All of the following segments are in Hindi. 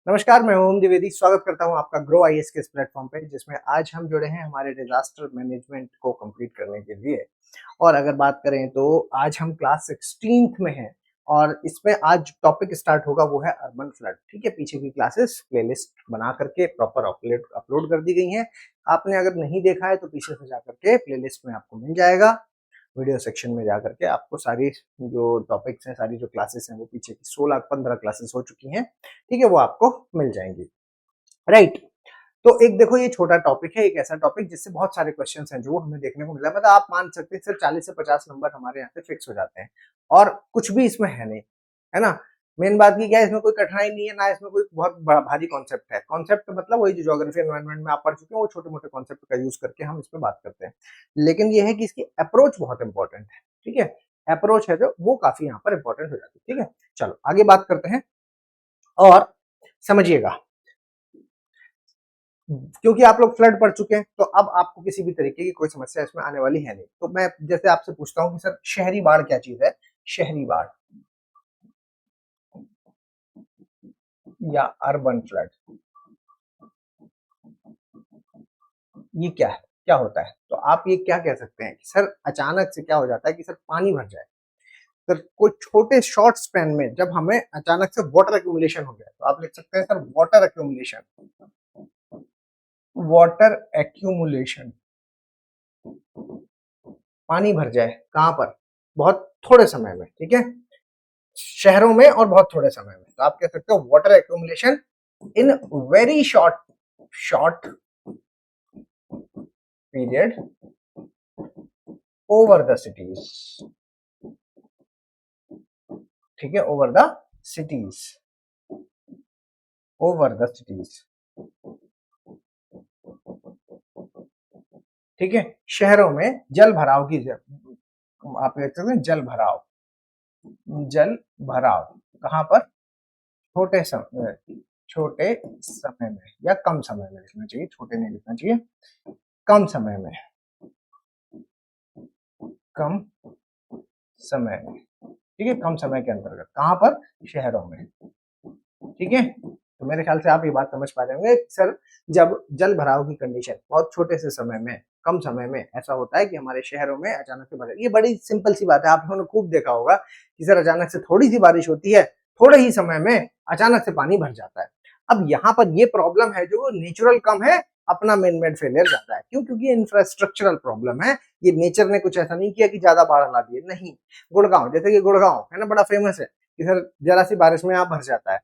नमस्कार, मैं ओम द्विवेदी स्वागत करता हूं आपका ग्रो आईएएस के इस प्लेटफॉर्म पे, जिसमें आज हम जुड़े हैं हमारे डिजास्टर मैनेजमेंट को कंप्लीट करने के लिए। और अगर बात करें तो आज हम क्लास 16th में हैं और इसमें आज टॉपिक स्टार्ट होगा, वो है अर्बन फ्लड। ठीक है, पीछे की क्लासेस प्लेलिस्ट बना करके प्रॉपर अपलोड कर दी गई हैं। आपने अगर नहीं देखा है तो पीछे से जा करके प्लेलिस्ट में आपको मिल जाएगा। वीडियो सेक्शन में जा करके आपको सारी जो टॉपिक्स हैं, सारी जो क्लासेस हैं, वो पीछे की 16-15 क्लासेस हो चुकी हैं। ठीक है, वो आपको मिल जाएंगी। राइट। तो एक देखो, ये छोटा टॉपिक है, एक ऐसा टॉपिक जिससे बहुत सारे क्वेश्चंस हैं जो हमें देखने को मिला। मतलब आप मान सकते हैं सिर्फ 40 से 50 नंबर हमारे यहाँ पे फिक्स हो जाते हैं और कुछ भी इसमें है नहीं, है ना। मेन बात की क्या है, इसमें कोई कठिनाई नहीं है ना, इसमें कोई बहुत भारी कॉन्सेप्ट है। कॉन्सेप्ट मतलब वही जो ज्योग्राफी एनवायरनमेंट में आप पढ़ चुके हैं, वो छोटे मोटे कॉन्सेप्ट का यूज करके हम इस पे बात करते हैं। लेकिन ये है कि इसकी अप्रोच बहुत इंपॉर्टेंट है। ठीक है, अप्रोच है जो वो काफी यहाँ पर इंपॉर्टेंट हो जाती है। ठीक है, चलो आगे बात करते हैं और समझिएगा। क्योंकि आप लोग फ्लड पढ़ चुके हैं तो अब आपको किसी भी तरीके की कोई समस्या इसमें आने वाली है नहीं। तो मैं जैसे आपसे पूछता हूँ कि सर शहरी बाढ़ क्या चीज है, शहरी बाढ़ या अर्बन फ्लड, ये क्या है, क्या होता है। तो आप ये क्या कह सकते हैं कि सर अचानक से क्या हो जाता है कि सर पानी भर जाए। सर कोई छोटे शॉर्ट स्पैन में जब हमें अचानक से वाटर एक्यूमुलेशन हो जाए, तो आप लिख सकते हैं sir water accumulation. Water accumulation, पानी भर जाए कहां पर, बहुत थोड़े समय में। ठीक है, शहरों में और बहुत थोड़े समय में। तो आप कह सकते हो water accumulation in very short period over the cities. ठीक है, over the cities, over the cities. ठीक है, शहरों में जल भराव की, आप देख सकते हैं जल भराव, जल भराव कहां पर, छोटे समय में या कम समय में लिखना चाहिए, छोटे नहीं लिखना चाहिए, कम समय में, कम समय में। ठीक है, कम समय के अंतर्गत कहां पर, शहरों में। ठीक है, तो मेरे ख्याल से आप ये बात समझ पा रहे होंगे सर, जब जल भराव की कंडीशन बहुत छोटे से समय में, कम समय में ऐसा होता है कि हमारे शहरों में अचानक से ये बड़ी सिंपल सी बात है। आप लोगों ने खूब देखा होगा कि सर अचानक से थोड़ी सी बारिश होती है, थोड़े ही समय में अचानक से पानी भर जाता है। अब यहाँ पर ये प्रॉब्लम है जो नेचुरल कम है, अपना मेन मेड फेलियर ज्यादा है। क्यों? क्योंकि इंफ्रास्ट्रक्चरल प्रॉब्लम है। ये नेचर ने कुछ ऐसा नहीं किया कि ज्यादा बाढ़ ला दिए, नहीं। गुड़गांव, जैसे कि गुड़गांव है ना, बड़ा फेमस है कि सर जरा सी बारिश में यहाँ भर जाता है।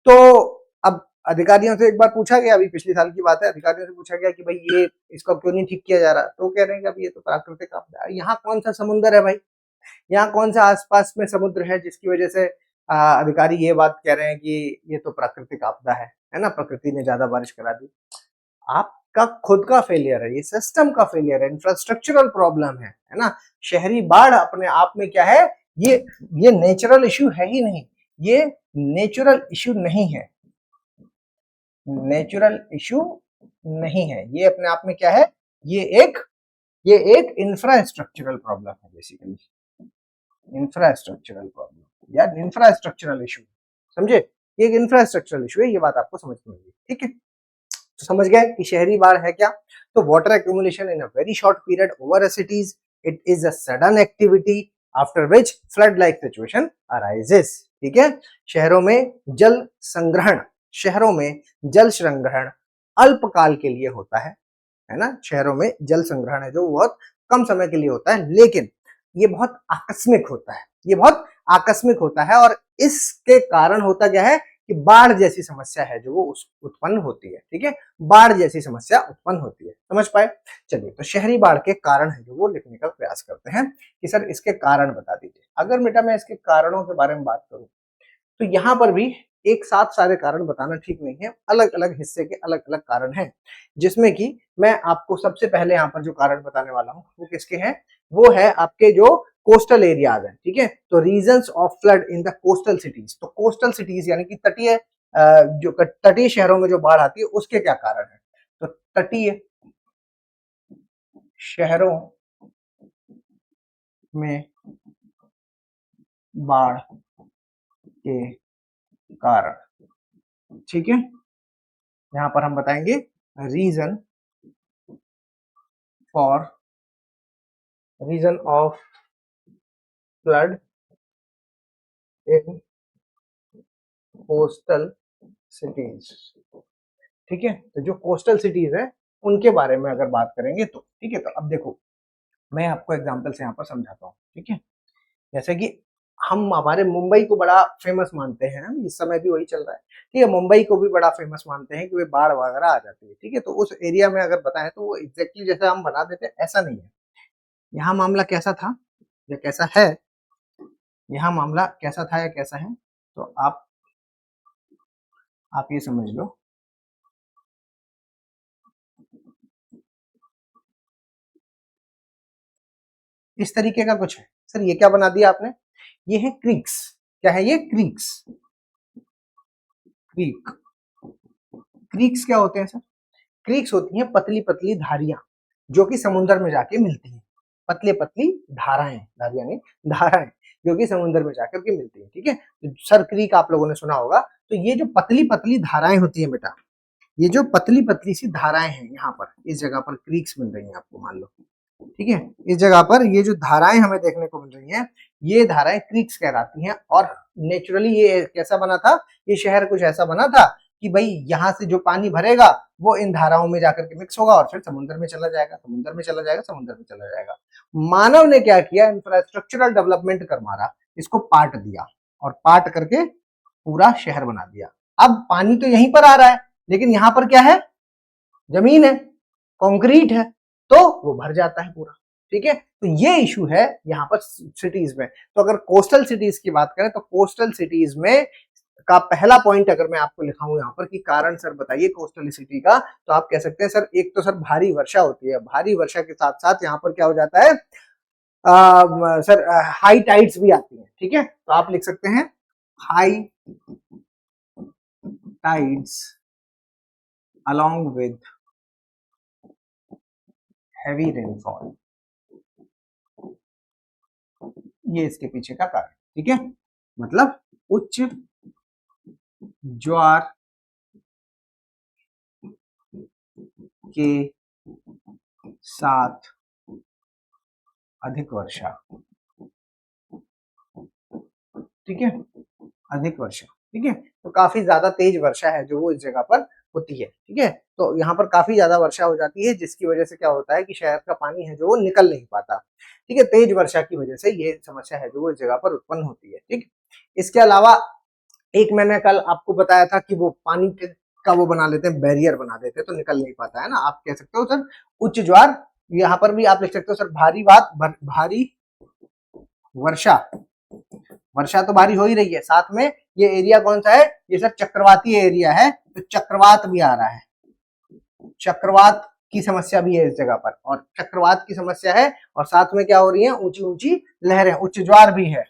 तो अब अधिकारियों से एक बार पूछा गया, अभी पिछले साल की बात है, अधिकारियों से पूछा गया कि भाई ये इसका क्यों नहीं ठीक किया जा रहा। तो कह रहे हैं कि अब ये तो प्राकृतिक आपदा है। यहाँ कौन सा समुद्र है भाई, यहाँ कौन सा आसपास में समुद्र है जिसकी वजह से अधिकारी ये बात कह रहे हैं कि ये तो प्राकृतिक आपदा है ना, प्रकृति ने ज्यादा बारिश करा दी। आपका खुद का फेलियर है, ये सिस्टम का फेलियर है, इंफ्रास्ट्रक्चरल प्रॉब्लम है ना। शहरी बाढ़ अपने आप में क्या है, ये नेचुरल इश्यू है ही नहीं, ये नेचुरल इश्यू नहीं है, नेचुरल इश्यू नहीं है। ये अपने आप में क्या है, ये एक इंफ्रास्ट्रक्चरल प्रॉब्लम है, बेसिकली इंफ्रास्ट्रक्चरल प्रॉब्लम या इंफ्रास्ट्रक्चरल इशू। समझे, ये एक इंफ्रास्ट्रक्चरल इशू है, ये बात आपको समझ में आई। ठीक है, तो समझ गए कि शहरी बाढ़ है क्या। तो water accumulation in a very short period over a cities, it is a sudden activity after which flood like situation arises. ठीक है, शहरों में जल संग्रहण, शहरों में जल संग्रहण अल्पकाल के लिए होता है ना। शहरों में जल संग्रहण है जो बहुत कम समय के लिए होता है, लेकिन ये बहुत आकस्मिक होता है, ये बहुत आकस्मिक होता है। और इसके कारण होता क्या है कि बाढ़ जैसी समस्या है जो वो उत्पन्न होती है। ठीक है, बाढ़ जैसी समस्या उत्पन्न होती है, समझ पाए। चलिए, तो शहरी बाढ़ के कारण है जो वो लिखने का प्रयास करते हैं कि सर इसके कारण बता दीजिए। अगर बेटा मैं इसके कारणों के बारे में बात करूं तो यहाँ पर भी एक साथ सारे कारण बताना ठीक नहीं है, अलग अलग हिस्से के अलग अलग कारण हैं। जिसमें कि मैं आपको सबसे पहले यहाँ पर जो कारण बताने वाला हूँ वो किसके हैं, वो है आपके जो कोस्टल एरियाज हैं। ठीक है, तो reasons of flood in the coastal cities. तो कोस्टल सिटीज यानी कि तटीय जो तटीय शहरों में जो बाढ़ आती है उसके क्या कारण है। तो तटीय शहरों में बाढ़ के कारण, ठीक है, यहां पर हम बताएंगे reason for reason of flood in coastal cities. ठीक है, तो जो कोस्टल सिटीज है उनके बारे में अगर बात करेंगे तो ठीक है। तो अब देखो मैं आपको एग्जांपल से यहाँ पर समझाता हूँ। ठीक है, जैसे कि हम हमारे मुंबई को बड़ा फेमस मानते हैं, इस समय भी वही चल रहा है। ठीक है, मुंबई को भी बड़ा फेमस मानते हैं कि वे बाढ़ वगैरह आ जाती है। ठीक है, तो उस एरिया में अगर बताएं तो वो एग्जैक्टली जैसा हम बना देते हैं ऐसा नहीं है। यहाँ मामला कैसा था या कैसा है, यहाँ मामला कैसा था या कैसा है, तो आप ये समझ लो। इस तरीके का कुछ है सर। ये क्या बना दिया आपने, ये है क्रीक्स। क्या है ये, क्रीक्स। क्रीक, क्रीक्स क्या होते हैं सर, क्रीक्स होती हैं पतली पतली धारियां जो कि समुद्र में जाके मिलती हैं। पतली पतली धाराएं, धारियां नहीं, धाराएं जो कि समुद्र में जाकर के मिलती हैं। ठीक है, तो सर क्रीक आप लोगों ने सुना होगा। तो ये जो पतली पतली धाराएं होती हैं बेटा, ये जो पतली पतली सी धाराएं हैं, यहाँ पर इस जगह पर क्रीक्स मिल रही हैं आपको, मान लो। ठीक है, इस जगह पर ये जो धाराएं हमें देखने को मिल रही हैं, ये धाराएं क्रीक्स कहलाती हैं। और नेचुरली ये कैसा बना था, ये शहर कुछ ऐसा बना था कि भाई यहाँ से जो पानी भरेगा वो इन धाराओं में जाकर के मिक्स होगा और फिर समुद्र में चला जाएगा, समुद्र में चला जाएगा, समुद्र में चला जाएगा। मानव ने क्या किया, इंफ्रास्ट्रक्चरल डेवलपमेंट कर मारा, इसको पाट दिया और पाट करके पूरा शहर बना दिया। अब पानी तो यहीं पर आ रहा है, लेकिन यहाँ पर क्या है, जमीन है, कंक्रीट है, तो वो भर जाता है पूरा। ठीक है, तो ये इशू है यहाँ पर सिटीज में। तो अगर कोस्टल सिटीज की बात करें तो कोस्टल सिटीज में का पहला पॉइंट अगर मैं आपको लिखाऊं यहाँ पर कि कारण सर बताइए कोस्टल सिटी का, तो आप कह सकते हैं सर एक तो सर भारी वर्षा होती है, भारी वर्षा के साथ साथ यहाँ पर क्या हो जाता है सर हाई टाइड्स भी आती हैं। ठीक है, तो आप लिख सकते हैं high tides along with heavy rainfall, ये इसके पीछे का कारण। ठीक है, मतलब उच्च ज्वार के साथ अधिक वर्षा। ठीक है, अधिक वर्षा। ठीक है, तो काफी ज्यादा तेज वर्षा है जो वो इस जगह पर होती है। ठीक है, तो यहाँ पर काफी ज्यादा वर्षा हो जाती है जिसकी वजह से क्या होता है कि शहर का पानी है जो वो निकल नहीं पाता। ठीक है, तेज वर्षा की वजह से ये समस्या है जो वो इस जगह पर उत्पन्न होती है। ठीक, इसके अलावा एक मैंने कल आपको बताया था कि वो पानी का वो बना लेते हैं, बैरियर बना देते हैं तो निकल नहीं पाता है ना। आप कह सकते हो सर उच्च ज्वार, यहाँ पर भी आप लिख सकते हो सर भारी वर्षा। वर्षा तो भारी हो ही रही है, साथ में ये एरिया कौन सा है, ये सर चक्रवाती एरिया है, तो चक्रवात भी आ रहा है, चक्रवात की समस्या भी है इस जगह पर, और चक्रवात की समस्या है और साथ में क्या हो रही है, ऊंची ऊंची लहरें, उच्च ज्वार भी है,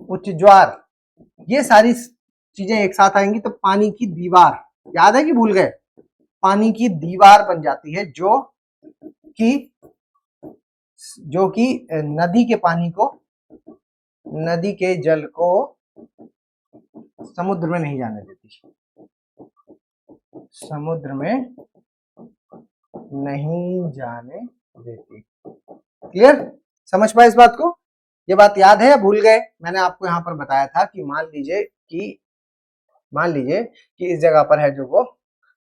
उच्च ज्वार। ये सारी चीजें एक साथ आएंगी तो पानी की दीवार, याद है कि भूल गए, पानी की दीवार बन जाती है कि जो कि नदी के पानी को, नदी के जल को समुद्र में नहीं जाने देती, समुद्र में नहीं जाने देती। क्लियर, समझ पाए इस बात को, ये बात याद है या भूल गए। मैंने आपको यहाँ पर बताया था कि मान लीजिए कि इस जगह पर है जो वो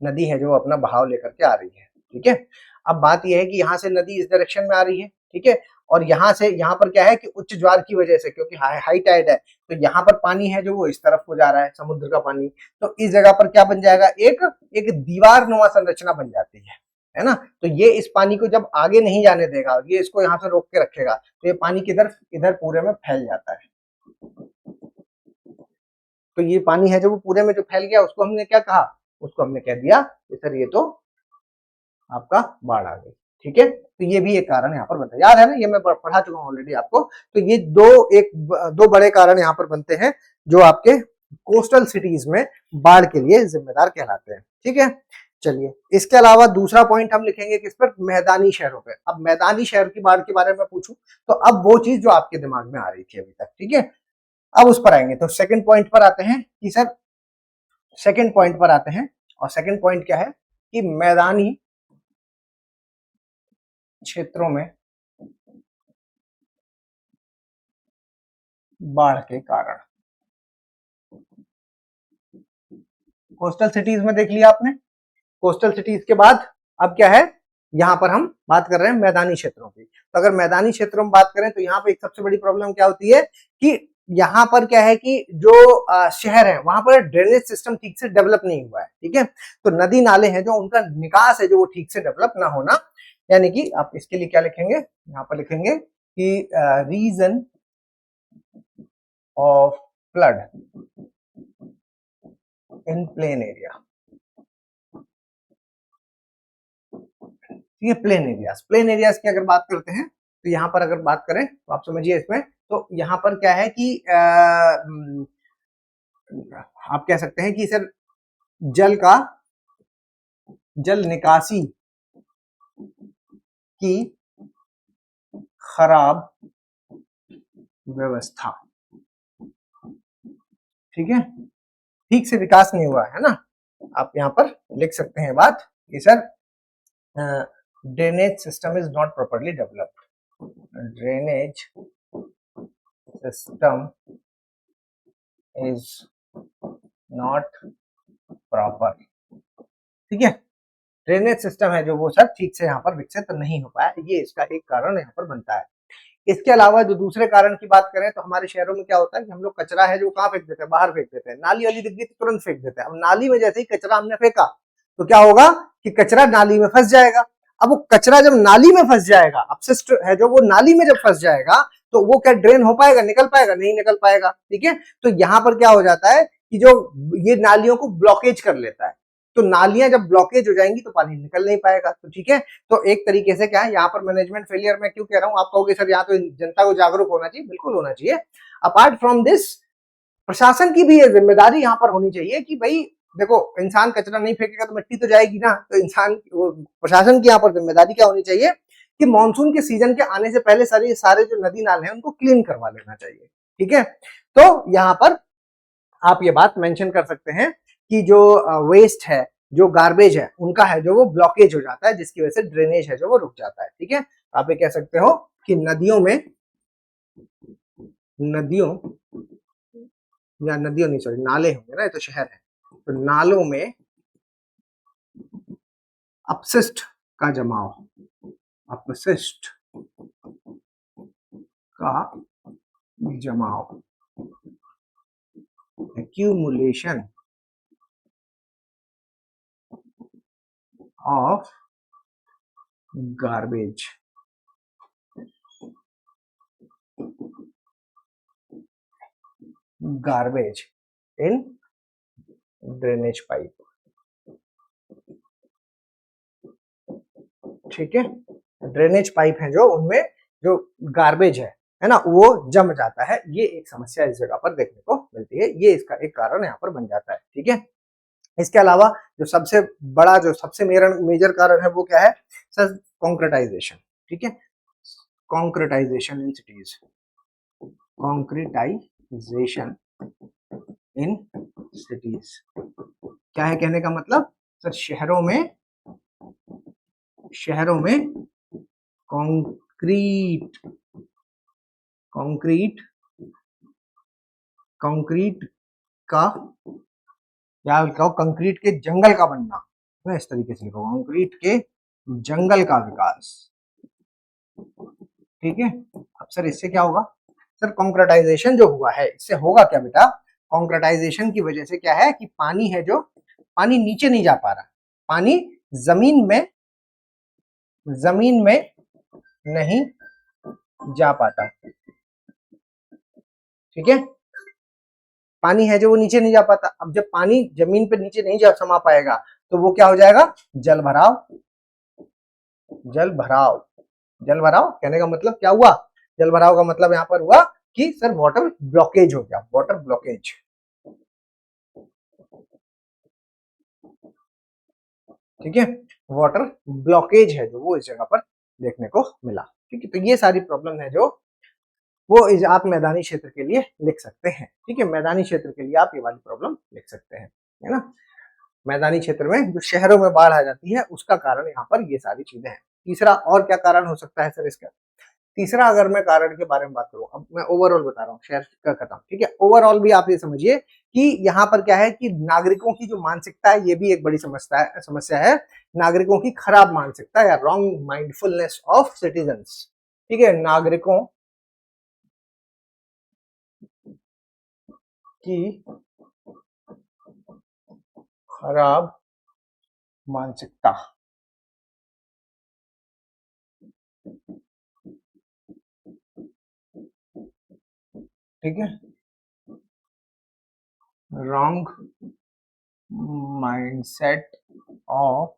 नदी है जो अपना बहाव लेकर के आ रही है। ठीक है, अब बात यह है कि यहाँ से नदी इस डायरेक्शन में आ रही है। ठीक है, और यहाँ से यहाँ पर क्या है कि उच्च ज्वार की वजह से, क्योंकि हाई टाइड है तो यहाँ पर पानी है जो वो इस तरफ को जा रहा है, समुद्र का पानी, तो इस जगह पर क्या बन जाएगा, एक दीवार नुमा संरचना बन जाती है ना। तो ये इस पानी को जब आगे नहीं जाने देगा, ये इसको यहाँ से रोक के रखेगा, तो ये पानी किधर, इधर पूरे में फैल जाता है। तो ये पानी है जो वो पूरे में जो फैल गया उसको हमने क्या कहा, उसको हमने कह दिया कि सर ये तो आपका बाढ़ आ गई। ठीक है, तो ये भी एक कारण यहाँ पर बनता है, याद है ना, ये मैं पढ़ा चुका हूँ ऑलरेडी आपको। तो ये दो बड़े कारण यहाँ पर बनते हैं जो आपके कोस्टल सिटीज में बाढ़ के लिए जिम्मेदार कहलाते हैं। ठीक है, चलिए इसके अलावा दूसरा पॉइंट हम लिखेंगे किस पर, मैदानी शहरों पे। अब मैदानी शहर की बाढ़ के बारे में पूछूं तो अब वो चीज जो आपके दिमाग में आ रही थी अभी तक, ठीक है, अब उस पर आएंगे। तो सेकंड पॉइंट पर आते हैं कि सर सेकंड पॉइंट पर आते हैं, और सेकंड पॉइंट क्या है कि मैदानी क्षेत्रों में बाढ़ के कारण। कोस्टल सिटीज में देख लिया आपने, कोस्टल सिटीज के बाद अब क्या है, यहां पर हम बात कर रहे हैं मैदानी क्षेत्रों की। तो अगर मैदानी क्षेत्रों में बात करें तो यहाँ पे एक सबसे बड़ी प्रॉब्लम क्या होती है कि यहाँ पर क्या है कि जो शहर है वहां पर ड्रेनेज सिस्टम ठीक से डेवलप नहीं हुआ है, ठीक है। तो नदी नाले हैं जो उनका निकास है जो वो ठीक से डेवलप ना होना, यानी कि आप इसके लिए क्या लिखेंगे, यहाँ पर लिखेंगे कि reason of flood in plain area. ये प्लेन एरियाज, प्लेन एरियाज की अगर बात करते हैं तो यहाँ पर अगर बात करें तो आप समझिए इसमें, तो यहाँ पर क्या है कि आप कह सकते हैं कि सर जल निकासी की खराब व्यवस्था, ठीक है, ठीक से विकास नहीं हुआ है ना। आप यहाँ पर लिख सकते हैं बात कि sir drainage system is not properly developed, drainage system is not proper, ठीक है। ड्रेनेज सिस्टम है जो वो सब ठीक से यहाँ पर विकसित नहीं हो पाया, ये इसका एक कारण यहाँ पर बनता है। इसके अलावा जो दूसरे कारण की बात करें तो हमारे शहरों में क्या होता है कि हम लोग कचरा है जो कहाँ फेंक देते हैं, बाहर फेंक देते हैं, नाली वाली दिख गई तो तुरंत फेंक देते हैं। अब नाली में जैसे ही कचरा हमने फेंका तो क्या होगा कि कचरा नाली में फंस जाएगा। अब वो कचरा जब नाली में फंस जाएगा, अपशिष्ट है जो वो नाली में जब फंस जाएगा तो वो क्या ड्रेन हो पाएगा, निकल पाएगा, नहीं निकल पाएगा, ठीक है। तो यहाँ पर क्या हो जाता है कि जो ये नालियों को ब्लॉकेज कर लेता है, तो नालियां जब ब्लॉकेज हो जाएंगी तो पानी निकल नहीं पाएगा, तो ठीक है। तो एक तरीके से क्या है, यहाँ पर मैनेजमेंट फेलियर मैं क्यों कह रहा हूँ, आप कहोगे सर यहाँ तो जनता को जागरूक होना चाहिए, बिल्कुल होना चाहिए। अपार्ट फ्रॉम दिस प्रशासन की भी ये जिम्मेदारी यहाँ पर होनी चाहिए कि भाई देखो इंसान कचरा नहीं फेंकेगा तो मिट्टी तो जाएगी ना, तो इंसान प्रशासन की यहाँ पर जिम्मेदारी क्या होनी चाहिए कि मानसून के सीजन के आने से पहले सारे जो नदी नाले हैं उनको क्लीन करवा लेना चाहिए, ठीक है। तो यहाँ पर आप ये बात मेंशन कर सकते हैं कि जो वेस्ट है, जो गार्बेज है उनका है जो वो ब्लॉकेज हो जाता है, जिसकी वजह से ड्रेनेज है जो वो रुक जाता है, ठीक है। आप ये कह सकते हो कि नदियों नहीं सॉरी नाले होंगे ना, ये तो शहर है, तो नालों में अपशिष्ट का जमाव, अपशिष्ट का जमाव, accumulation of garbage, garbage in drainage pipe, ठीक है। ड्रेनेज पाइप है जो उनमें जो गार्बेज है ना, वो जम जाता है, ये एक समस्या इस जगह पर देखने को मिलती है, ये इसका एक कारण यहाँ पर बन जाता है, ठीक है। इसके अलावा जो सबसे बड़ा जो सबसे मेजर कारण है वो क्या है सर, कॉन्क्रीटाइजेशन, ठीक है। कॉन्क्रीटाइजेशन इन सिटीज, कॉन्क्रीटाइजेशन इन सिटीज क्या है कहने का मतलब सर, शहरों में कंक्रीट का या कहो कंक्रीट के जंगल का बनना, मैं इस तरीके से लिखूंगा, कंक्रीट के जंगल का विकास, ठीक है। अब सर इससे क्या होगा, सर कॉन्क्रीटाइजेशन जो हुआ है इससे होगा क्या बेटा, कॉन्क्रीटाइजेशन की वजह से क्या है कि पानी है जो पानी नीचे नहीं जा पा रहा, पानी जमीन में नहीं जा पाता, ठीक है। पानी है जो वो नीचे नहीं जा पाता, अब जब पानी जमीन पे नीचे नहीं जा समा पाएगा तो वो क्या हो जाएगा, जल भराव। जल भराव कहने का मतलब क्या हुआ, जल भराव का मतलब यहाँ पर हुआ कि सर वाटर ब्लॉकेज हो गया, वाटर ब्लॉकेज, ठीक है। वाटर ब्लॉकेज है जो वो इस जगह पर देखने को मिला, ठीक है। तो ये सारी प्रॉब्लम है जो वो आप मैदानी क्षेत्र के लिए लिख सकते हैं, ठीक है। मैदानी क्षेत्र के लिए आप ये वाली प्रॉब्लम लिख सकते हैं। है ना। मैदानी क्षेत्र में जो शहरों में बाढ़ आ जाती है उसका कारण यहाँ पर ये सारी चीजें हैं। तीसरा और क्या कारण हो सकता है सर इसका? तीसरा अगर मैं कारण के बारे में बात करूं, अब मैं ओवरऑल बता रहा हूँ, शहर का खत्म, ठीक है। ओवरऑल भी आप ये समझिए कि यहाँ पर क्या है कि नागरिकों की जो मानसिकता है ये भी एक बड़ी समस्या है। नागरिकों की खराब मानसिकता या रॉन्ग माइंडफुलनेस ऑफ सिटीजन्स, ठीक है। नागरिकों की खराब मानसिकता, ठीक है। रॉन्ग माइंडसेट ऑफ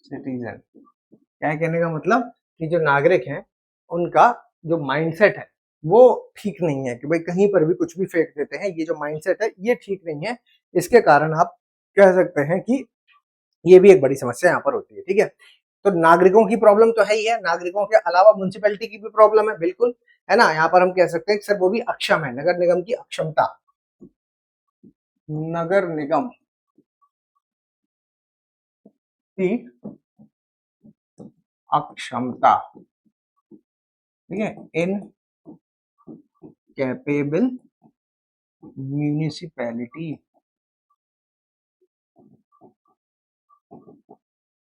सिटीजन, क्या है कहने का मतलब कि जो नागरिक हैं उनका जो माइंडसेट है वो ठीक नहीं है, कि भाई कहीं पर भी कुछ भी फेंक देते हैं, ये जो माइंडसेट है ये ठीक नहीं है। इसके कारण आप कह सकते हैं कि ये भी एक बड़ी समस्या यहाँ पर होती है, ठीक है। तो नागरिकों की प्रॉब्लम तो है ही है, नागरिकों के अलावा म्युनिसिपैलिटी की भी प्रॉब्लम है, बिल्कुल, है ना। यहाँ पर हम कह सकते हैं कि सर वो भी अक्षम है, नगर निगम की अक्षमता, नगर निगम की अक्षमता, ठीक है। इन कैपेबल म्यूनिसिपैलिटी,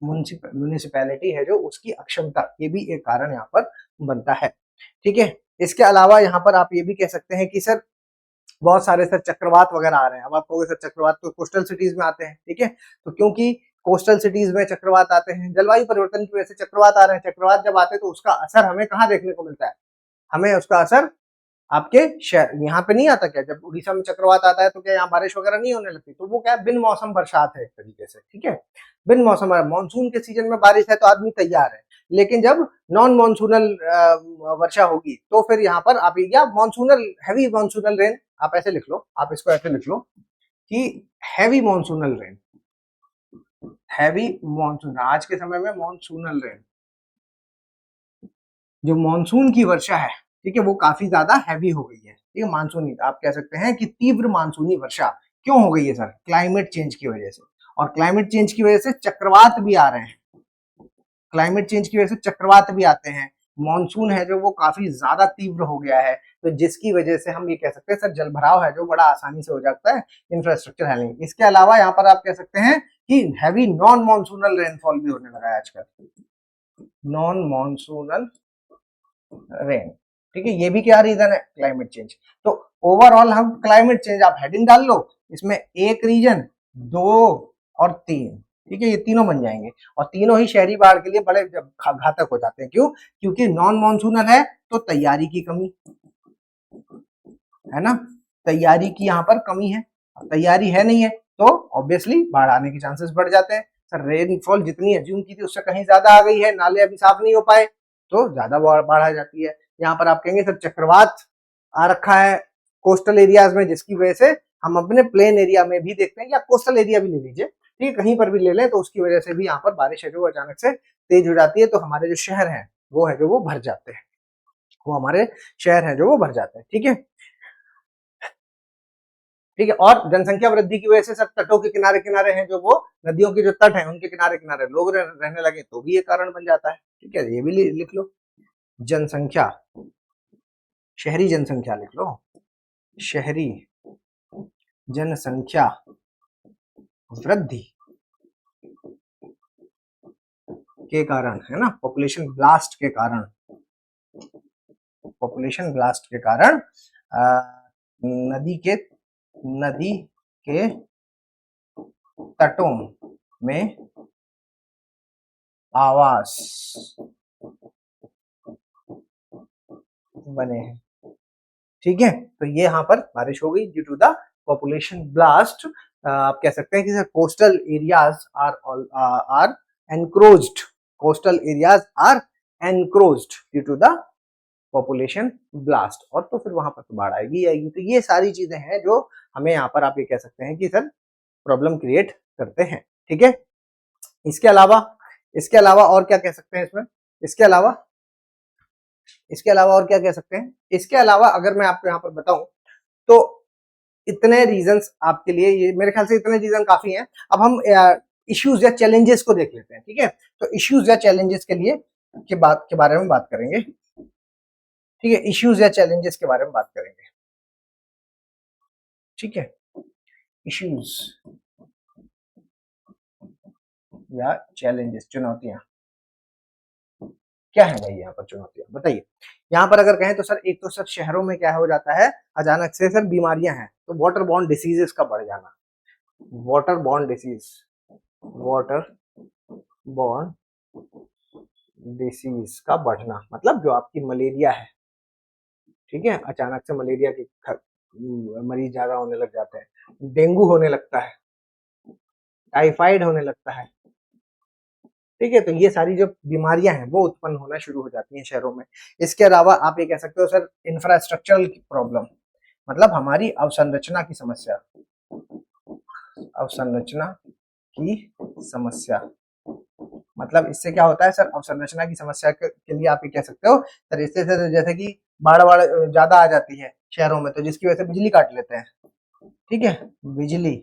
म्यूनिसिपैलिटी है जो उसकी अक्षमता, ये भी एक कारण यहाँ पर बनता है, ठीक है। इसके अलावा यहाँ पर आप ये भी कह सकते हैं कि सर बहुत सारे सर चक्रवात वगैरह आ रहे हैं। अब आप कहोगे सर चक्रवात तो कोस्टल सिटीज में आते हैं, ठीक है। तो क्योंकि कोस्टल सिटीज में चक्रवात आते हैं, जलवायु परिवर्तन की वजह से चक्रवात आ रहे हैं, चक्रवात जब आते हैं तो उसका असर हमें कहाँ देखने को मिलता है? हमें उसका असर आपके शहर यहाँ पे नहीं आता क्या? जब उड़ीसा में चक्रवात आता है तो क्या यहाँ बारिश वगैरह नहीं होने लगती? तो वो क्या है, बिन मौसम बरसात है एक तरीके से, ठीक है। बिन मौसम, मानसून के सीजन में बारिश है तो आदमी तैयार है, लेकिन जब नॉन मानसूनल वर्षा होगी तो फिर यहाँ पर आप, या मानसूनल, हैवी मानसूनल रेन, आप ऐसे लिख लो, आप इसको ऐसे लिख लो कि heavy monsoonal rain, heavy monsoon, आज के समय में मानसूनल रेन, जो मानसून की वर्षा है, ठीक है, वो काफी ज्यादा हैवी हो गई है, ठीक है। मानसूनी, आप कह सकते हैं कि तीव्र मानसूनी वर्षा क्यों हो गई है सर? क्लाइमेट चेंज की वजह से, और क्लाइमेट चेंज की वजह से चक्रवात भी आ रहे हैं, क्लाइमेट चेंज की वजह से चक्रवात भी आते हैं। मानसून है जो वो काफी ज्यादा तीव्र हो गया है, तो जिसकी वजह से हम ये कह सकते हैं सर जल भराव है जो बड़ा आसानी से हो जाता है, इंफ्रास्ट्रक्चर है नहीं। इसके अलावा यहाँ पर आप कह सकते हैं कि हैवी नॉन मानसूनल रेनफॉल भी होने लगा है आजकल, नॉन मानसूनल रेन, ठीक है। ये भी क्या रीजन है? Climate change. तो ओवरऑल हम क्लाइमेट चेंज, आप हेडिंग डाल लो इसमें, एक रीजन, दो और तीन, ठीक है, ये तीनों बन जाएंगे, और तीनों ही शहरी बाढ़ के लिए बड़े घातक हो जाते हैं। क्यों? क्योंकि नॉन मानसूनल है तो तैयारी की कमी है ना, तैयारी की यहाँ पर कमी है, तैयारी है नहीं है तो ऑब्वियसली बाढ़ आने के चांसेस बढ़ जाते हैं। सर रेनफॉल जितनी एज्यूम की थी उससे कहीं ज्यादा आ गई है, नाले अभी साफ नहीं हो पाए तो ज्यादा बाढ़ आ जाती है। यहाँ पर आप कहेंगे सर चक्रवात आ रखा है कोस्टल एरियाज में, जिसकी वजह से हम अपने प्लेन एरिया में भी देखते हैं, या कोस्टल एरिया भी ले लीजिए, ठीक है, कहीं पर भी ले लें, तो उसकी वजह से भी यहाँ पर बारिश है जो अचानक से तेज हो जाती है, तो हमारे जो शहर हैं वो है जो वो भर जाते हैं, वो हमारे शहर हैं जो वो भर जाते हैं, ठीक है, ठीक है। और जनसंख्या वृद्धि की वजह से सब तटों के किनारे किनारे हैं जो वो नदियों के जो तट हैं उनके किनारे किनारे लोग रहने लगे, तो भी ये कारण बन जाता है, ठीक है। ये भी लिख लो, जनसंख्या, शहरी जनसंख्या लिख लो, शहरी जनसंख्या वृद्धि के कारण, है ना, पॉपुलेशन ब्लास्ट के कारण, पॉपुलेशन ब्लास्ट के कारण नदी के तटों में आवास बने हैं, ठीक है। तो ये यहाँ पर बारिश हो गई due to the population blast. आप कह सकते हैं कि sir coastal areas are encroached, coastal areas are encroached due to the population blast, और तो फिर वहां पर तो बाढ़ आएगी ही आएगी। तो ये सारी चीजें हैं जो हमें यहाँ पर आप ये कह सकते हैं कि सर प्रॉब्लम क्रिएट करते हैं, ठीक है। इसके अलावा, इसके अलावा और क्या कह सकते हैं इसमें? इसके अलावा, इसके अलावा और क्या कह सकते हैं? इसके अलावा अगर मैं आपको यहाँ पर बताऊं तो इतने रीजंस आपके लिए, ये मेरे ख्याल से इतने रीजन काफी हैं। अब हम इश्यूज या चैलेंजेस को देख लेते हैं, ठीक है। तो इश्यूज या चैलेंजेस के लिए के बारे में बात करेंगे, ठीक है। इश्यूज या चैलेंजेस के बारे में बात करेंगे, ठीक है। इश्यूज या चैलेंजेस, चुनौतियां क्या है भाई यहाँ पर? चुनौतियां बताइए। यहाँ पर अगर कहें तो सर, एक तो सर शहरों में क्या हो जाता है, अचानक से सर बीमारियां हैं, तो वाटर बॉर्न डिसीजेस का बढ़ जाना, water borne disease, water borne disease का बढ़ना, मतलब जो आपकी मलेरिया है, ठीक है, अचानक से मलेरिया के मरीज ज्यादा होने लग जाते हैं, डेंगू होने लगता है, टाइफाइड होने लगता है, ठीक है। तो ये सारी जो बीमारियां हैं वो उत्पन्न होना शुरू हो जाती हैं शहरों में। इसके अलावा आप ये कह सकते हो सर, इंफ्रास्ट्रक्चरल प्रॉब्लम, मतलब हमारी अवसंरचना की समस्या, अवसंरचना की समस्या, मतलब इससे क्या होता है सर, अवसंरचना की समस्या के लिए आप ये कह सकते हो सर, इससे सर जैसे कि बाढ़ ज्यादा आ जाती है शहरों में, तो जिसकी वजह से बिजली काट लेते हैं, ठीक है, बिजली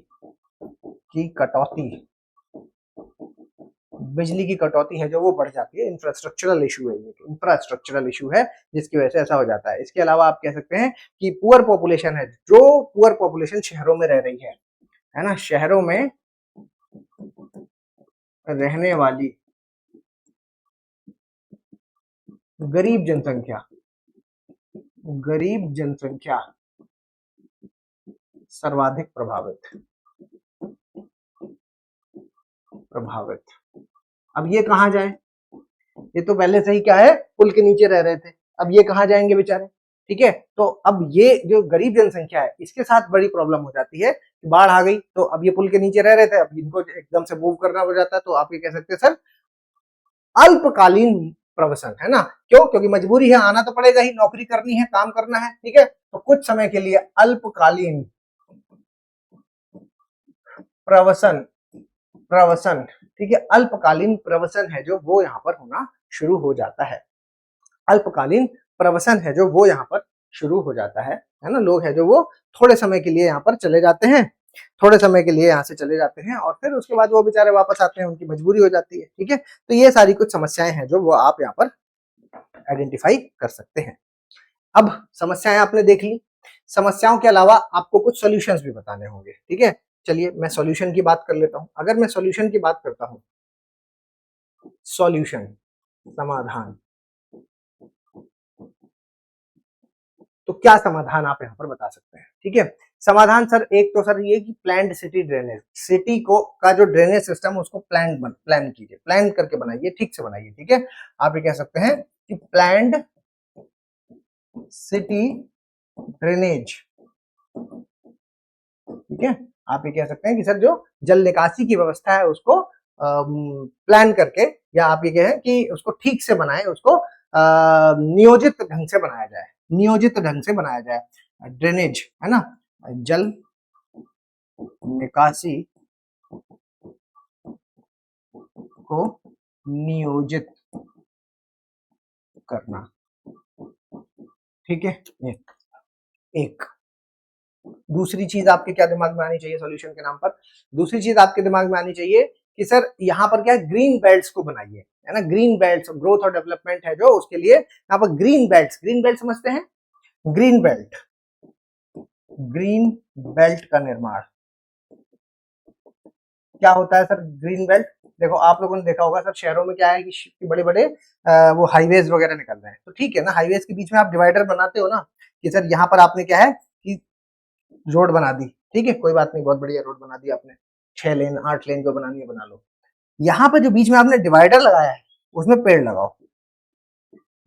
की कटौती, बिजली की कटौती है जो वो बढ़ जाती है, इंफ्रास्ट्रक्चरल इशू है, ये इंफ्रास्ट्रक्चरल इशू है जिसकी वजह से ऐसा हो जाता है। इसके अलावा आप कह सकते हैं कि पुअर पॉपुलेशन है, जो पुअर पॉपुलेशन शहरों में रह रही है ना, शहरों में रहने वाली गरीब जनसंख्या, गरीब जनसंख्या सर्वाधिक प्रभावित। अब ये कहाँ जाए? ये तो पहले से ही क्या है, पुल के नीचे रह रहे थे, अब ये कहाँ जाएंगे बेचारे, ठीक है। तो अब ये जो गरीब जनसंख्या है, इसके साथ बड़ी प्रॉब्लम हो जाती है कि बाढ़ आ गई, तो अब ये पुल के नीचे रह रहे थे, अब इनको एकदम से मूव करना हो जाता है, तो आप ये कह सकते हैं सर, अल्पकालीन प्रवसन, है ना। क्यों? क्योंकि मजबूरी है, आना तो पड़ेगा ही, नौकरी करनी है, काम करना है, ठीक है। तो कुछ समय के लिए अल्पकालीन प्रवसन, प्रवसन, ठीक है, अल्पकालीन प्रवसन है जो वो यहाँ पर होना शुरू हो जाता है, अल्पकालीन प्रवसन है जो वो यहाँ पर शुरू हो जाता है ना। लोग है जो वो थोड़े समय के लिए यहाँ पर चले जाते हैं, थोड़े समय के लिए यहाँ से चले जाते हैं, और फिर उसके बाद वो बेचारे वापस आते हैं, उनकी मजबूरी हो जाती है, ठीक है। तो ये सारी कुछ समस्याएं हैं जो वो आप यहाँ पर आइडेंटिफाई कर सकते हैं। अब समस्याएं आपने देख ली, समस्याओं के अलावा आपको कुछ सॉल्यूशंस भी बताने होंगे, ठीक है। चलिए मैं सॉल्यूशन की बात कर लेता हूं। अगर मैं सॉल्यूशन की बात करता हूं, सॉल्यूशन, समाधान, तो क्या समाधान आप यहाँ पर बता सकते हैं, ठीक है। समाधान सर, एक तो सर ये कि प्लान्ड सिटी ड्रेनेज, सिटी को का जो ड्रेनेज सिस्टम उसको प्लान कीजिए, प्लान करके बनाइए, ठीक से बनाइए, ठीक है। आप ये कह सकते हैं कि प्लान्ड सिटी ड्रेनेज, ठीक है। आप ये कह सकते हैं कि सर जो जल निकासी की व्यवस्था है उसको प्लान करके, या आप ये कहें कि उसको ठीक से बनाएं, उसको नियोजित ढंग से बनाया जाए, नियोजित ढंग से बनाया जाए, ड्रेनेज, है ना, जल निकासी को नियोजित करना, ठीक है। एक दूसरी चीज आपके क्या दिमाग में आनी चाहिए सॉल्यूशन के नाम पर? दूसरी चीज आपके दिमाग में आनी चाहिए कि सर यहाँ पर क्या ग्रीन बेल्ट्स को बनाइए, है ना, ग्रीन बेल्ट्स, ग्रोथ और डेवलपमेंट है जो उसके लिए यहाँ पर ग्रीन बेल्ट्स, ग्रीन बेल्ट समझते हैं, ग्रीन बेल्ट, ग्रीन बेल्ट का निर्माण। क्या होता है सर ग्रीन बेल्ट? देखो आप लोगों ने देखा होगा सर, शहरों में क्या है कि बड़े बड़े वो हाईवेज वगैरह निकल रहे हैं, तो ठीक है ना, हाईवेज के बीच में आप डिवाइडर बनाते हो ना, कि सर यहाँ पर आपने क्या है कि रोड बना दी, ठीक है, कोई बात नहीं, बहुत बढ़िया रोड बना दी आपने, 6 लेन 8 लेन जो बनानी है बना लो। यहाँ पे जो बीच में आपने डिवाइडर लगाया है उसमें पेड़ लगाओ,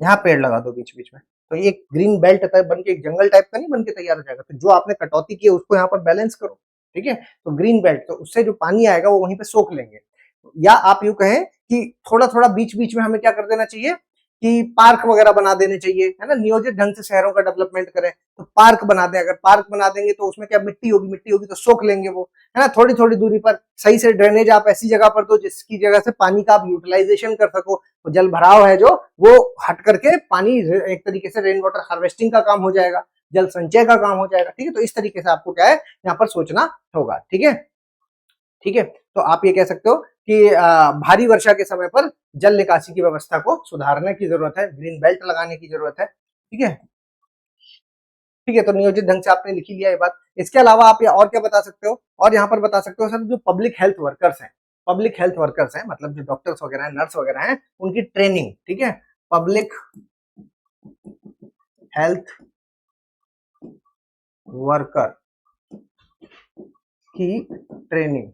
यहाँ पेड़ लगा दो बीच बीच में, तो ये ग्रीन बेल्ट बन के एक जंगल टाइप का नहीं बन के तैयार हो जाएगा। तो जो आपने कटौती की है उसको यहाँ पर बैलेंस करो, ठीक है। तो ग्रीन बेल्ट, तो उससे जो पानी आएगा वो वहीं पे सोख लेंगे। या आप यूं कहें कि थोड़ा थोड़ा बीच बीच में हमें क्या कर देना चाहिए कि पार्क वगैरह बना देने चाहिए, है ना, नियोजित ढंग से शहरों का डेवलपमेंट करें, तो पार्क बना दें। अगर पार्क बना देंगे तो उसमें क्या मिट्टी होगी, मिट्टी होगी तो सोख लेंगे वो, है ना, थोड़ी थोड़ी दूरी पर सही से ड्रेनेज आप ऐसी जगह पर दो जिसकी जगह से पानी का आप यूटिलाइजेशन कर सको, तो जल भराव है जो वो हट करके पानी एक तरीके से रेन वाटर हार्वेस्टिंग का काम हो जाएगा। जल संचय का काम हो जाएगा। ठीक है, तो इस तरीके से आपको क्या है यहाँ पर सोचना होगा। ठीक है, ठीक है, तो आप ये कह सकते हो कि भारी वर्षा के समय पर जल निकासी की व्यवस्था को सुधारने की जरूरत है, ग्रीन बेल्ट लगाने की जरूरत है। ठीक है, ठीक है, तो नियोजित ढंग से आपने लिख लिया ये बात। इसके अलावा आप और क्या बता सकते हो, और यहाँ पर बता सकते हो सर जो पब्लिक हेल्थ वर्कर्स हैं, पब्लिक हेल्थ वर्कर्स हैं मतलब जो डॉक्टर्स वगैरह हैं, नर्स वगैरह हैं, उनकी ट्रेनिंग। ठीक है, पब्लिक हेल्थ वर्कर की ट्रेनिंग,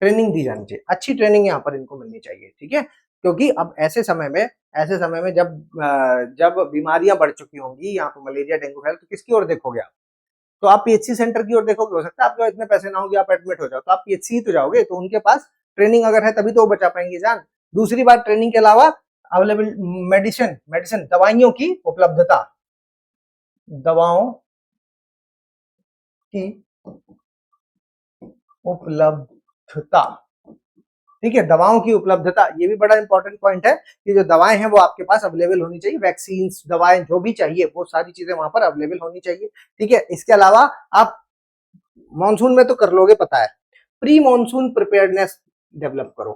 ट्रेनिंग दी जानी चाहिए, अच्छी ट्रेनिंग यहाँ पर इनको मिलनी चाहिए। ठीक है, क्योंकि अब ऐसे समय में जब बीमारियां बढ़ चुकी होंगी, यहाँ पर मलेरिया डेंगू फैल, तो किसकी ओर देखोगे आप? तो आप पीएचसी सेंटर की ओर देखोगे। हो सकता है आपके इतने पैसे ना होंगे, आप एडमिट हो जाओ, तो आप पीएचसी ही तो जाओगे। तो उनके पास ट्रेनिंग अगर है तभी तो वो बचा पाएंगे जान। दूसरी बात, ट्रेनिंग के अलावा अवेलेबल मेडिसिन मेडिसिन दवाइयों की उपलब्धता, दवाओं की उपलब्धता। ठीक है, दवाओं की उपलब्धता, ये भी बड़ा इंपॉर्टेंट पॉइंट है कि जो दवाएं हैं वो आपके पास अवेलेबल होनी चाहिए, वैक्सीन दवाएं जो भी चाहिए वो सारी चीजें वहां पर अवेलेबल होनी चाहिए। ठीक है, इसके अलावा आप मॉनसून में तो कर लोगे पता है, प्री मॉनसून प्रिपेयर्डनेस डेवलप करो।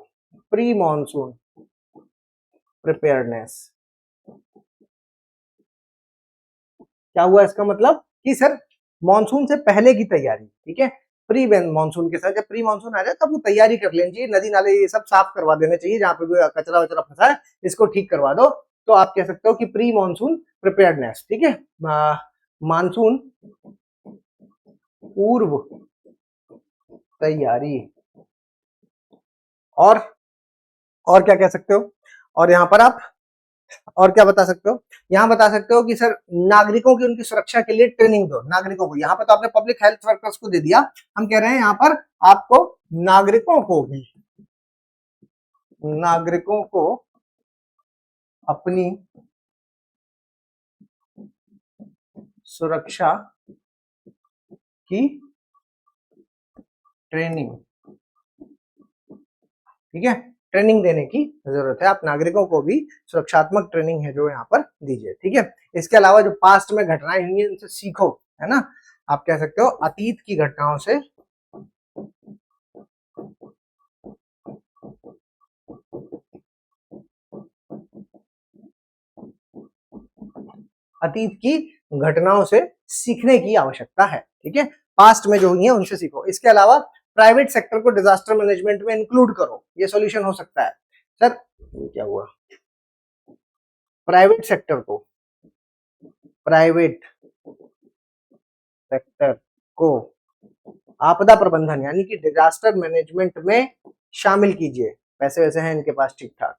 प्री मॉनसून प्रिपेयर्डनेस क्या हुआ? इसका मतलब कि सर मॉनसून से पहले की तैयारी। ठीक है, प्री मॉनसून के साथ जब प्री मॉनसून आ जाए तब वो तैयारी कर लेनी चाहिए, नदी नाले ये सब साफ करवा देने चाहिए, जहाँ पे भी कचरा वचरा फंसा है इसको ठीक करवा दो। तो आप कह सकते हो कि प्री मॉनसून प्रिपेयर्डनेस। ठीक है, मानसून पूर्व तैयारी। और क्या कह सकते हो? और यहाँ पर आप और क्या बता सकते हो? यहाँ बता सकते हो कि सर नागरिकों की उनकी सुरक्षा के लिए ट्रेनिंग दो नागरिकों को। यहाँ पर तो आपने पब्लिक हेल्थ वर्कर्स को दे दिया, हम कह रहे हैं यहाँ पर आपको नागरिकों को भी, नागरिकों को अपनी सुरक्षा की ट्रेनिंग, ठीक है, ट्रेनिंग देने की जरूरत है। आप नागरिकों को भी सुरक्षात्मक ट्रेनिंग है जो यहाँ पर दीजिए। ठीक है, इसके अलावा जो पास्ट में घटनाएं हुई हैं उनसे सीखो, है ना। आप कह सकते हो अतीत की घटनाओं से अतीत की घटनाओं से सीखने की आवश्यकता है। ठीक है, पास्ट में जो हुई है उनसे सीखो। इसके अलावा प्राइवेट सेक्टर को डिजास्टर मैनेजमेंट में इंक्लूड करो, ये सॉल्यूशन हो सकता है। सर क्या हुआ? प्राइवेट सेक्टर को, प्राइवेट सेक्टर को आपदा प्रबंधन यानी कि डिजास्टर मैनेजमेंट में शामिल कीजिए। पैसे वैसे हैं इनके पास ठीक ठाक,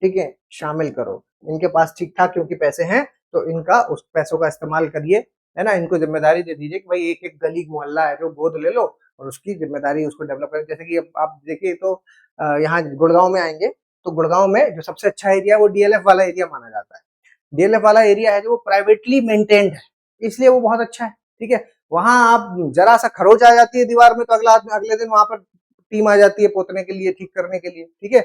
ठीक है, शामिल करो इनके पास ठीक ठाक, क्योंकि पैसे हैं तो इनका उस पैसों का इस्तेमाल करिए, है ना। इनको जिम्मेदारी दे दीजिए कि भाई एक एक गली मोहल्ला है जो गोद ले लो और उसकी जिम्मेदारी उसको डेवलप करें। जैसे कि आप देखिए तो यहाँ गुड़गांव में आएंगे तो गुड़गांव में जो सबसे अच्छा एरिया वो डीएलएफ वाला एरिया माना जाता है। डीएलएफ वाला एरिया है जो वो प्राइवेटली मेंटेन्ड है, इसलिए वो बहुत अच्छा है। ठीक है, वहां आप जरा सा खरोच आ जाती है दीवार में तो अगले दिन वहां पर टीम आ जाती है पोतने के लिए, ठीक करने के लिए। ठीक है,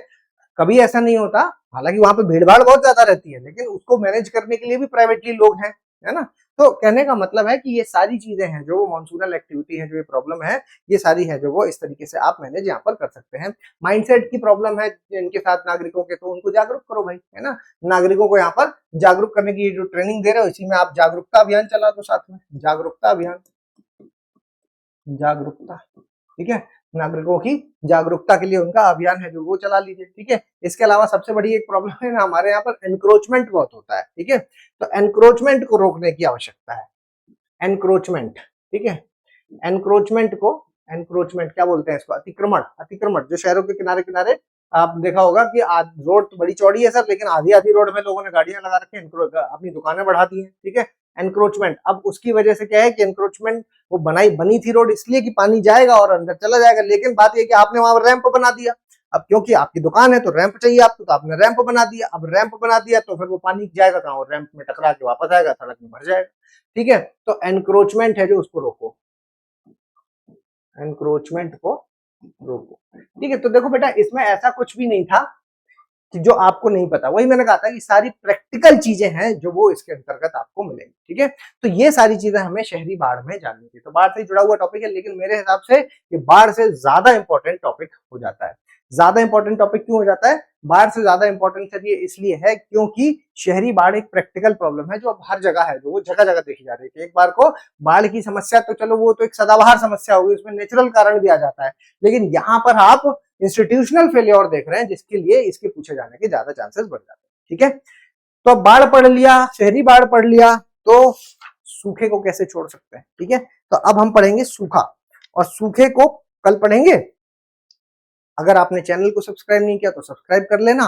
कभी ऐसा नहीं होता, हालांकि वहां पे भीड़ भाड़ बहुत ज्यादा रहती है, लेकिन उसको मैनेज करने के लिए भी प्राइवेटली लोग हैं, है ना। तो कहने का मतलब है कि ये सारी चीजें हैं जो मॉनसूनल एक्टिविटी है, जो ये प्रॉब्लम है, ये सारी है जो वो इस तरीके से आप मैनेज यहाँ पर कर सकते हैं। माइंडसेट की प्रॉब्लम है इनके साथ नागरिकों के, तो उनको जागरूक करो भाई, है ना। नागरिकों को यहाँ पर जागरूक करने की जो ट्रेनिंग दे रहे हो, इसी में आप जागरूकता अभियान चला दो साथ में, जागरूकता अभियान, जागरूकता। ठीक है, नागरिकों की जागरूकता के लिए उनका अभियान है जो वो चला लीजिए। ठीक है, इसके अलावा सबसे बड़ी एक प्रॉब्लम है ना हमारे यहाँ पर, एनक्रोचमेंट बहुत होता है। ठीक है, तो एनक्रोचमेंट को रोकने की आवश्यकता है। एनक्रोचमेंट, ठीक है, एनक्रोचमेंट को, एनक्रोचमेंट क्या बोलते हैं इसको? अतिक्रमण। अतिक्रमण जो शहरों के किनारे किनारे आप देखा होगा कि रोड तो बड़ी चौड़ी है सर, लेकिन आधी आधी रोड में लोगों ने गाड़ियां लगा रखी हैं, अपनी दुकानें बढ़ा दी हैं। ठीक है, एनक्रोचमेंट। अब उसकी वजह से क्या है कि एनक्रोचमेंट वो बनी थी रोड इसलिए कि पानी जाएगा और अंदर चला जाएगा, लेकिन बात यह कि आपने वहां रैंप बना दिया। अब क्योंकि आपकी दुकान है तो रैंप चाहिए आपको, तो आपने रैंप बना दिया। अब रैंप बना दिया तो फिर वो पानी जाएगा कहाँ? और रैंप में टकरा के वापस आएगा, सड़क में भर जाएगा। ठीक है, तो एनक्रोचमेंट है जो उसको रोको, एनक्रोचमेंट को रोको। ठीक है, तो देखो बेटा इसमें ऐसा कुछ भी नहीं था कि जो आपको नहीं पता। वही मैंने कहा था कि सारी प्रैक्टिकल चीजें हैं जो वो इसके अंतर्गत आपको मिलेंगी, ठीक है। तो ये सारी चीजें हमें शहरी बाढ़ में जाननी थी। तो बाढ़ से जुड़ा हुआ टॉपिक है, लेकिन मेरे हिसाब से ये बाढ़ से ज्यादा इंपॉर्टेंट टॉपिक हो जाता है। ज्यादा इंपॉर्टेंट टॉपिक क्यों हो जाता है? बाढ़ से ज्यादा इंपॉर्टेंट सर ये इसलिए है क्योंकि शहरी बाढ़ एक प्रैक्टिकल प्रॉब्लम है जो अब हर जगह है, जो वो जगह जगह देखी जा रही है। एक बार को बाढ़ की समस्या तो चलो वो तो एक सदाबहार समस्या होगी, उसमें नेचुरल कारण भी आ जाता है, लेकिन यहाँ पर आप इंस्टीट्यूशनल फेलियर देख रहे हैं जिसके लिए इसके पूछे जाने के ज्यादा चांसेस बढ़ जाते हैं, ठीक है। तो अब बाढ़ पढ़ लिया, शहरी बाढ़ पढ़ लिया, तो सूखे को कैसे छोड़ सकते हैं, ठीक है। तो अब हम पढ़ेंगे सूखा, और सूखे को कल पढ़ेंगे। अगर आपने चैनल को सब्सक्राइब नहीं किया तो सब्सक्राइब कर लेना,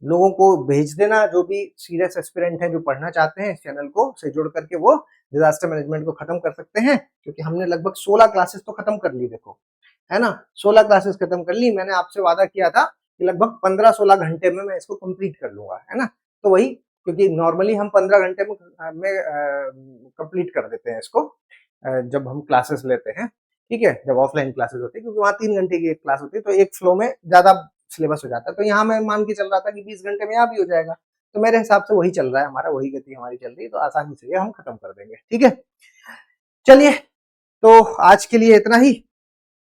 लोगों को भेज देना, जो भी सीरियस एस्पिरेंट हैं जो पढ़ना चाहते हैं इस चैनल को से जुड़ करके वो डिजास्टर मैनेजमेंट को खत्म कर सकते हैं, क्योंकि हमने लगभग 16 क्लासेस तो खत्म कर ली, देखो है ना, 16 क्लासेस खत्म कर ली। मैंने आपसे वादा किया था कि लगभग 15-16 घंटे में मैं इसको कंप्लीट कर लूंगा, है ना। तो वही, क्योंकि नॉर्मली हम 15 घंटे में कंप्लीट कर देते हैं इसको जब हम क्लासेस लेते हैं, ठीक है, जब ऑफलाइन क्लासेस होती है, क्योंकि वहाँ 3 घंटे की एक क्लास होती है, तो एक फ्लो में ज्यादा सिलेबस हो जाता है। तो यहाँ मैं मान के चल रहा था कि 20 घंटे में यहाँ भी हो जाएगा, तो मेरे हिसाब से वही चल रहा है हमारा, वही गति हमारी चल रही है, तो आसानी से ये हम खत्म कर देंगे, ठीक है। चलिए, तो आज के लिए इतना ही,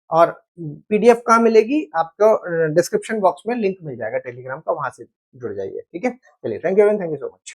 और पीडीएफ कहाँ मिलेगी आपको? डिस्क्रिप्शन बॉक्स में लिंक मिल जाएगा टेलीग्राम का, वहां से जुड़ जाइए, ठीक है। चलिए, थैंक यू सो मच।